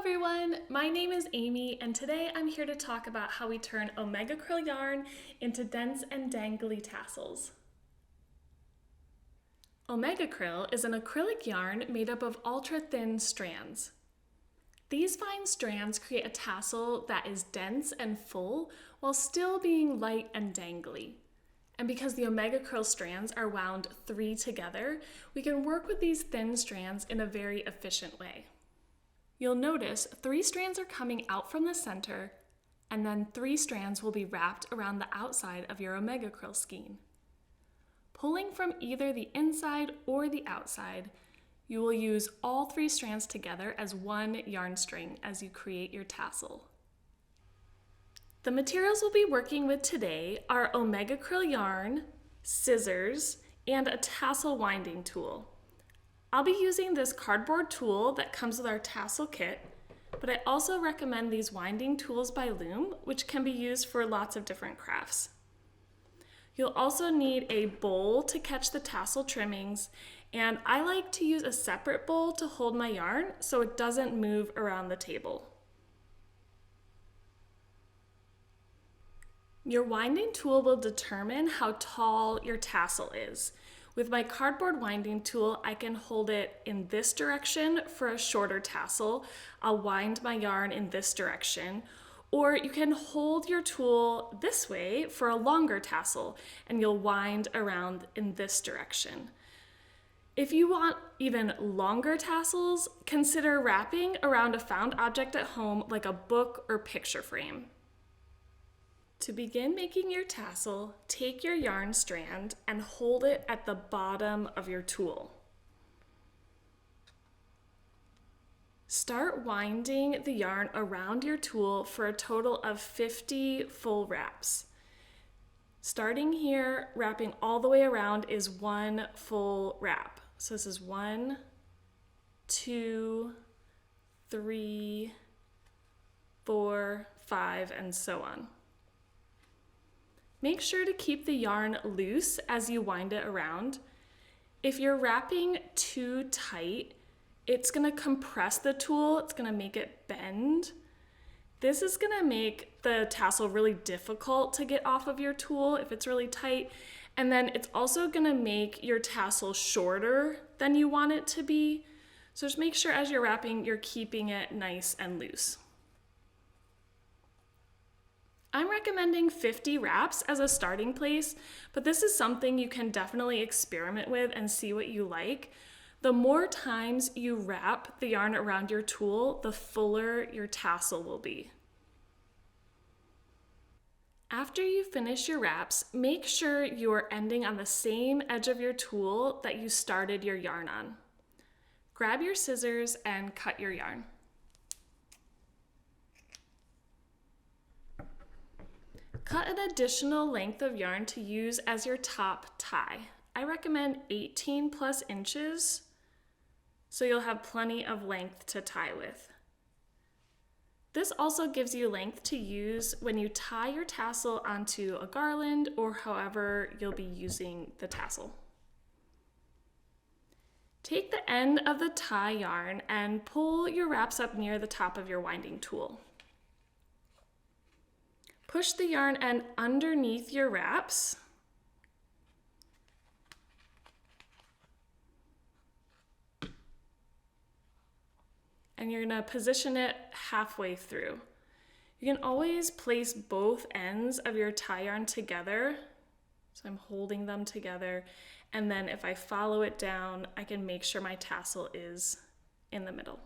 everyone, my name is Amy and today I'm here to talk about how we turn OmegaCryl yarn into dense and dangly tassels. OmegaCryl is an acrylic yarn made up of ultra-thin strands. These fine strands create a tassel that is dense and full while still being light and dangly. And because the OmegaCryl strands are wound 3 together, we can work with these thin strands in a very efficient way. You'll notice 3 strands are coming out from the center, and then 3 strands will be wrapped around the outside of your OmegaCryl skein. Pulling from either the inside or the outside, you will use all 3 strands together as one yarn string as you create your tassel. The materials we'll be working with today are OmegaCryl yarn, scissors, and a tassel winding tool. I'll be using this cardboard tool that comes with our tassel kit, but I also recommend these winding tools by Loom, which can be used for lots of different crafts. You'll also need a bowl to catch the tassel trimmings, and I like to use a separate bowl to hold my yarn so it doesn't move around the table. Your winding tool will determine how tall your tassel is. With my cardboard winding tool, I can hold it in this direction for a shorter tassel. I'll wind my yarn in this direction. Or you can hold your tool this way for a longer tassel, and you'll wind around in this direction. If you want even longer tassels, consider wrapping around a found object at home like a book or picture frame. To begin making your tassel, take your yarn strand and hold it at the bottom of your tool. Start winding the yarn around your tool for a total of 50 full wraps. Starting here, wrapping all the way around is 1 full wrap. So this is 1, 2, 3, 4, 5, and so on. Make sure to keep the yarn loose as you wind it around. If you're wrapping too tight, it's going to compress the tool, it's going to make it bend. This is going to make the tassel really difficult to get off of your tool if it's really tight, and then it's also going to make your tassel shorter than you want it to be. So just make sure as you're wrapping, you're keeping it nice and loose. I'm recommending 50 wraps as a starting place, but this is something you can definitely experiment with and see what you like. The more times you wrap the yarn around your tool, the fuller your tassel will be. After you finish your wraps, make sure you are ending on the same edge of your tool that you started your yarn on. Grab your scissors and cut your yarn. Cut an additional length of yarn to use as your top tie. I recommend 18 plus inches, so you'll have plenty of length to tie with. This also gives you length to use when you tie your tassel onto a garland or however you'll be using the tassel. Take the end of the tie yarn and pull your wraps up near the top of your winding tool. Push the yarn end underneath your wraps. And you're going to position it halfway through. You can always place both ends of your tie yarn together. So I'm holding them together. And then if I follow it down, I can make sure my tassel is in the middle.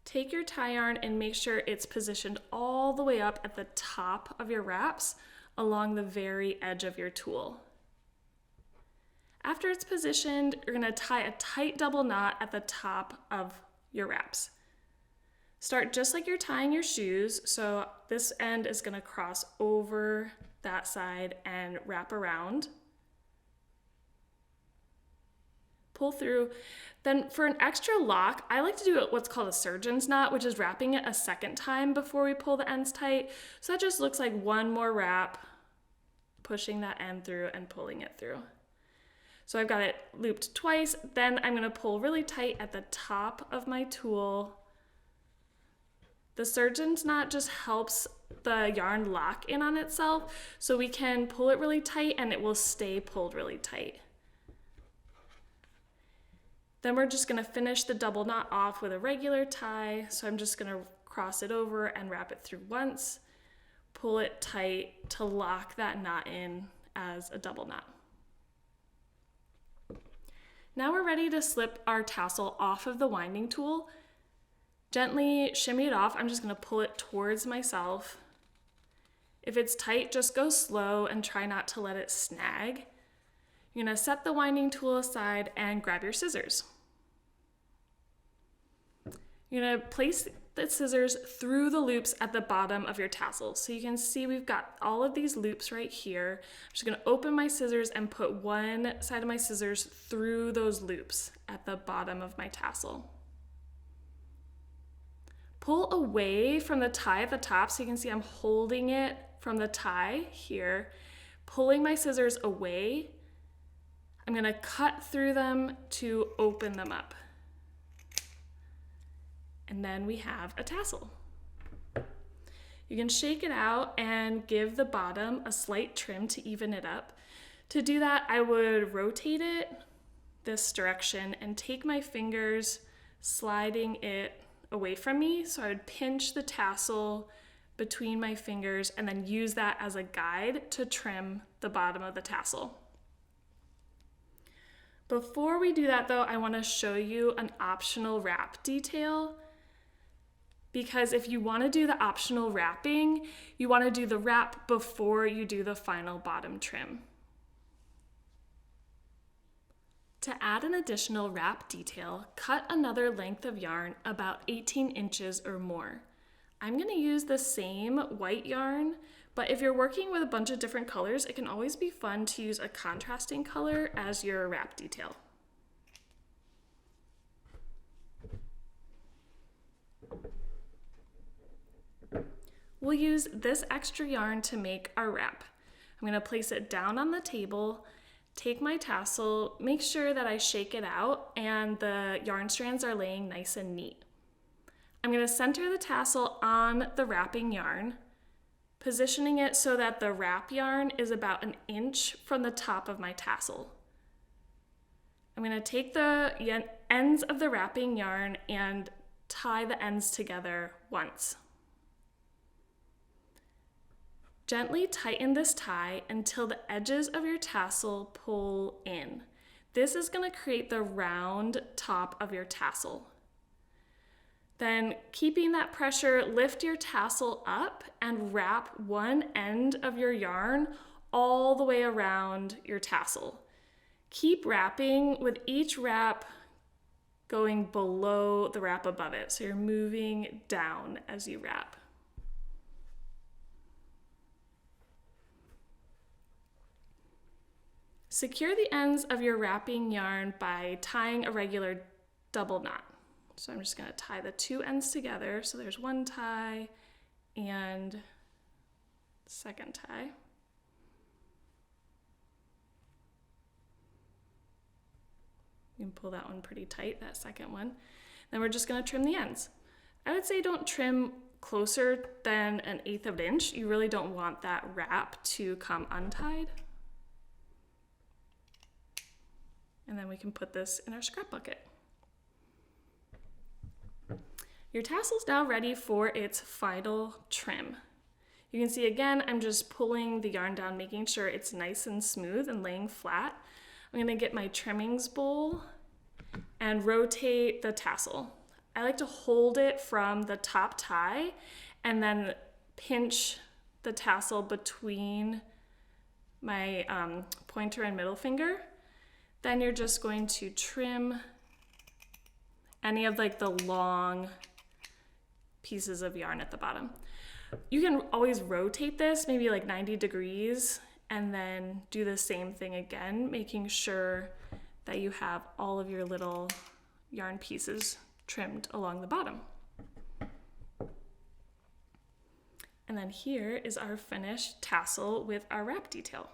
Take your tie yarn and make sure it's positioned all the way up at the top of your wraps along the very edge of your tool. After it's positioned, you're going to tie a tight double knot at the top of your wraps. Start just like you're tying your shoes, so this end is going to cross over that side and wrap around. Pull through. Then for an extra lock, I like to do what's called a surgeon's knot, which is wrapping it a second time before we pull the ends tight. So that just looks like one more wrap, pushing that end through and pulling it through. So I've got it looped twice, then I'm gonna pull really tight at the top of my tool. The surgeon's knot just helps the yarn lock in on itself, so we can pull it really tight and it will stay pulled really tight. Then we're just gonna finish the double knot off with a regular tie. So I'm just gonna cross it over and wrap it through once, pull it tight to lock that knot in as a double knot. Now we're ready to slip our tassel off of the winding tool. Gently shimmy it off. I'm just gonna pull it towards myself. If it's tight, just go slow and try not to let it snag. You're gonna set the winding tool aside and grab your scissors. You're gonna place the scissors through the loops at the bottom of your tassel. So you can see we've got all of these loops right here. I'm just gonna open my scissors and put one side of my scissors through those loops at the bottom of my tassel. Pull away from the tie at the top, so you can see I'm holding it from the tie here, pulling my scissors away. I'm gonna cut through them to open them up. And then we have a tassel. You can shake it out and give the bottom a slight trim to even it up. To do that, I would rotate it this direction and take my fingers, sliding it away from me. So I would pinch the tassel between my fingers and then use that as a guide to trim the bottom of the tassel. Before we do that though, I want to show you an optional wrap detail, because if you want to do the optional wrapping, you want to do the wrap before you do the final bottom trim. To add an additional wrap detail, cut another length of yarn about 18 inches or more. I'm going to use the same white yarn, but if you're working with a bunch of different colors, it can always be fun to use a contrasting color as your wrap detail. We'll use this extra yarn to make our wrap. I'm going to place it down on the table, take my tassel, make sure that I shake it out and the yarn strands are laying nice and neat. I'm going to center the tassel on the wrapping yarn, positioning it so that the wrap yarn is about an inch from the top of my tassel. I'm going to take the ends of the wrapping yarn and tie the ends together once. Gently tighten this tie until the edges of your tassel pull in. This is going to create the round top of your tassel. Then, keeping that pressure, lift your tassel up and wrap one end of your yarn all the way around your tassel. Keep wrapping with each wrap going below the wrap above it. So you're moving down as you wrap. Secure the ends of your wrapping yarn by tying a regular double knot. So I'm just going to tie the two ends together. So there's one tie and second tie. You can pull that one pretty tight, that second one. Then we're just going to trim the ends. I would say don't trim closer than 1/8 of an inch. You really don't want that wrap to come untied. And then we can put this in our scrap bucket. Your tassel's now ready for its final trim. You can see again, I'm just pulling the yarn down, making sure it's nice and smooth and laying flat. I'm gonna get my trimmings bowl and rotate the tassel. I like to hold it from the top tie and then pinch the tassel between my pointer and middle finger. Then you're just going to trim any of like the long pieces of yarn at the bottom. You can always rotate this maybe like 90 degrees and then do the same thing again, making sure that you have all of your little yarn pieces trimmed along the bottom. And then here is our finished tassel with our wrap detail.